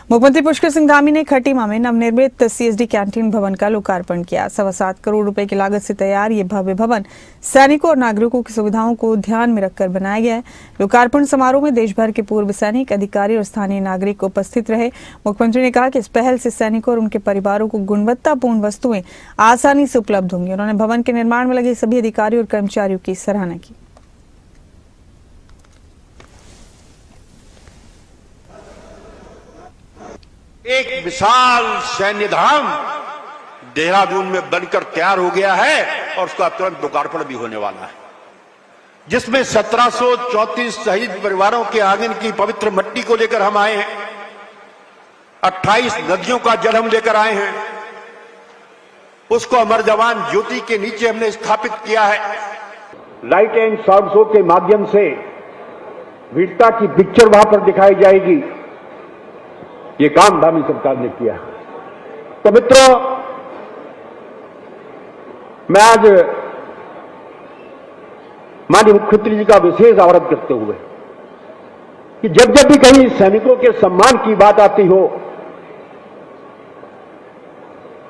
मुख्यमंत्री पुष्कर सिंह धामी ने खटीमा में नवनिर्मित सीएसडी कैंटीन भवन का लोकार्पण किया। 7.25 करोड़ रुपए की लागत से तैयार ये भव्य भवन सैनिकों और नागरिकों की सुविधाओं को ध्यान में रखकर बनाया गया है। लोकार्पण समारोह में देश भर के पूर्व सैनिक, अधिकारी और स्थानीय नागरिक उपस्थित रहे। मुख्यमंत्री ने कहा कि इस पहल से सैनिकों और उनके परिवारों को गुणवत्तापूर्ण वस्तुएं आसानी से उपलब्ध होंगी। उन्होंने भवन के निर्माण में लगे सभी अधिकारियों और कर्मचारियों की सराहना की। एक विशाल सैन्य धाम देहरादून में बनकर तैयार हो गया है और उसका तुरंत लोकार्पण भी होने वाला है, जिसमें 1734 शहीद परिवारों के आंगन की पवित्र मिट्टी को लेकर हम आए हैं। 28 नदियों का जल हम लेकर आए हैं, उसको अमर जवान ज्योति के नीचे हमने स्थापित किया है। लाइट एंड साउंड शो के माध्यम से वीरता की पिक्चर वहां पर दिखाई जाएगी। ये काम धामी सरकार ने किया। तो मित्रों, मैं आज माननीय मुख्यमंत्री जी का विशेष आग्रह करते हुए कि जब जब भी कहीं सैनिकों के सम्मान की बात आती हो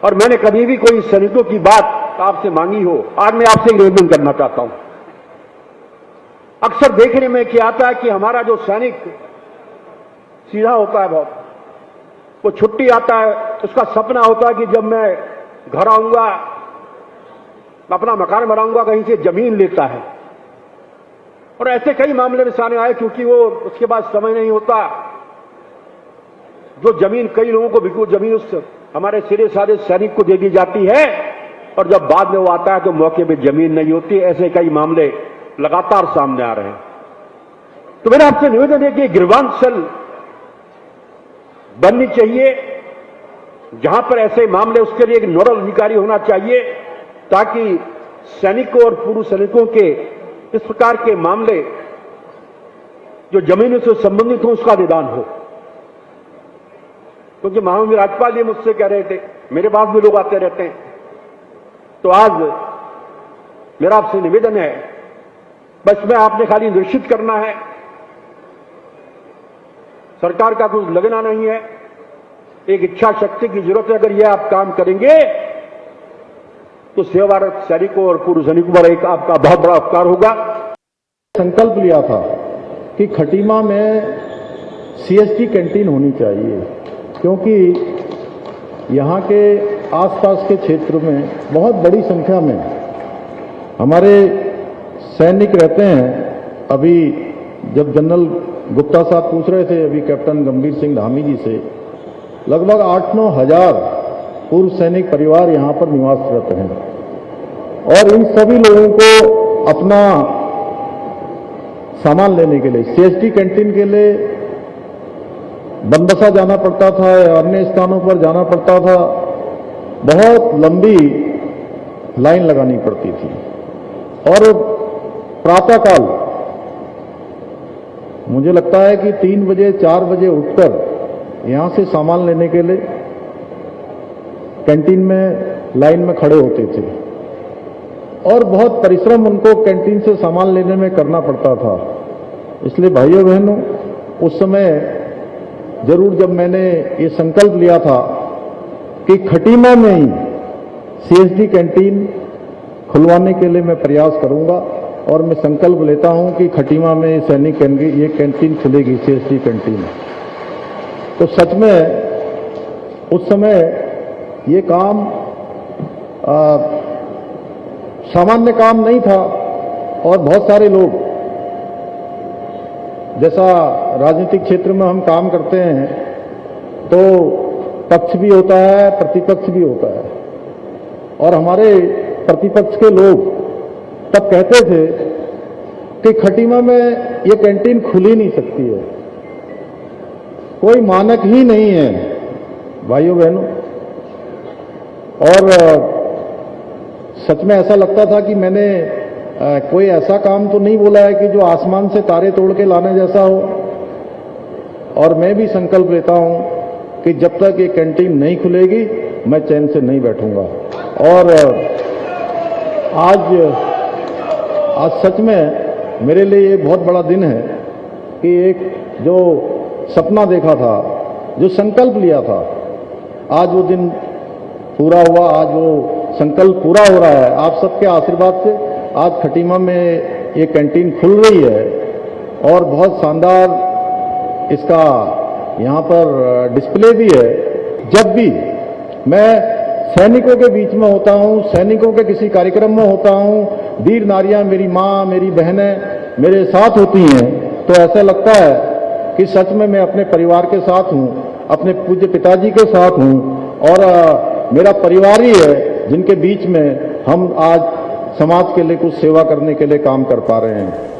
और मैंने कभी भी कोई सैनिकों की बात आपसे मांगी हो, आज मैं आपसे निवेदन करना चाहता हूं। अक्सर देखने में क्या आता है कि हमारा जो सैनिक सीधा होता है, बहुत वो छुट्टी आता है, उसका सपना होता है कि जब मैं घर आऊंगा, अपना मकान बनाऊंगा, कहीं से जमीन लेता है। और ऐसे कई मामले में सामने आए, क्योंकि वो उसके पास समय नहीं होता। जो जमीन कई लोगों को बिल्कुल जमीन उस हमारे सिरे सारे सैनिक को दे दी जाती है और जब बाद में वो आता है तो मौके पे जमीन नहीं होती। ऐसे कई मामले लगातार सामने आ रहे हैं। तो मेरा आपसे निवेदन है कि गिरवान सेल बननी चाहिए, जहां पर ऐसे मामले, उसके लिए एक नोडल अधिकारी होना चाहिए, ताकि सैनिकों और पूर्व सैनिकों के इस प्रकार के मामले जो जमीनों से संबंधित हो, उसका निदान हो। क्योंकि महामहिम राज्यपाल जी मुझसे कह रहे थे, मेरे पास भी लोग आते रहते हैं। तो आज मेरा आपसे निवेदन है, बस में आपने खाली निश्चित करना है, सरकार का कुछ लगना नहीं है, एक इच्छा शक्ति की जरूरत है। अगर यह आप काम करेंगे तो सेवारत सैनिकों और पूर्व सैनिकों पर एक आपका बहुत बड़ा उपकार होगा। संकल्प लिया था कि खटीमा में सीएसडी कैंटीन होनी चाहिए, क्योंकि यहाँ के आसपास के क्षेत्र में बहुत बड़ी संख्या में हमारे सैनिक रहते हैं। अभी जब जनरल गुप्ता साहब पूछ रहे थे अभी कैप्टन गंभीर सिंह धामी जी से, लगभग 8-9 हजार पूर्व सैनिक परिवार यहाँ पर निवासरत हैं और इन सभी लोगों को अपना सामान लेने के लिए सीएसडी कैंटीन के लिए बनबसा जाना पड़ता था या अन्य स्थानों पर जाना पड़ता था। बहुत लंबी लाइन लगानी पड़ती थी और प्रातःकाल मुझे लगता है कि 3 बजे 4 बजे उठकर यहां से सामान लेने के लिए कैंटीन में लाइन में खड़े होते थे और बहुत परिश्रम उनको कैंटीन से सामान लेने में करना पड़ता था। इसलिए भाइयों बहनों, उस समय जरूर जब मैंने ये संकल्प लिया था कि खटीमा में ही सीएसडी कैंटीन खुलवाने के लिए मैं प्रयास करूंगा और मैं संकल्प लेता हूं कि खटीमा में सैनिक ये कैंटीन खुलेगी, सीएसडी कैंटीन। तो सच में उस समय ये काम सामान्य काम नहीं था और बहुत सारे लोग, जैसा राजनीतिक क्षेत्र में हम काम करते हैं तो पक्ष भी होता है, प्रतिपक्ष भी होता है, और हमारे प्रतिपक्ष के लोग तब कहते थे कि खटीमा में ये कैंटीन खुल ही नहीं सकती है, कोई मानक ही नहीं है भाइयों बहनों। और सच में ऐसा लगता था कि मैंने कोई ऐसा काम तो नहीं बोला है कि जो आसमान से तारे तोड़ के लाने जैसा हो। और मैं भी संकल्प लेता हूं कि जब तक ये कैंटीन नहीं खुलेगी मैं चैन से नहीं बैठूंगा। और आज सच में मेरे लिए ये बहुत बड़ा दिन है कि एक जो सपना देखा था जो संकल्प लिया था, आज वो दिन पूरा हुआ। आज वो संकल्प पूरा हो रहा है। आप सबके आशीर्वाद से आज खटीमा में ये कैंटीन खुल रही है और बहुत शानदार इसका यहाँ पर डिस्प्ले भी है। जब भी मैं सैनिकों के बीच में होता हूँ, सैनिकों के किसी कार्यक्रम में होता हूँ, वीर नारियां, मेरी माँ, मेरी बहनें मेरे साथ होती हैं, तो ऐसा लगता है कि सच में मैं अपने परिवार के साथ हूँ, अपने पूज्य पिताजी के साथ हूँ और मेरा परिवार ही है जिनके बीच में हम आज समाज के लिए कुछ सेवा करने के लिए काम कर पा रहे हैं।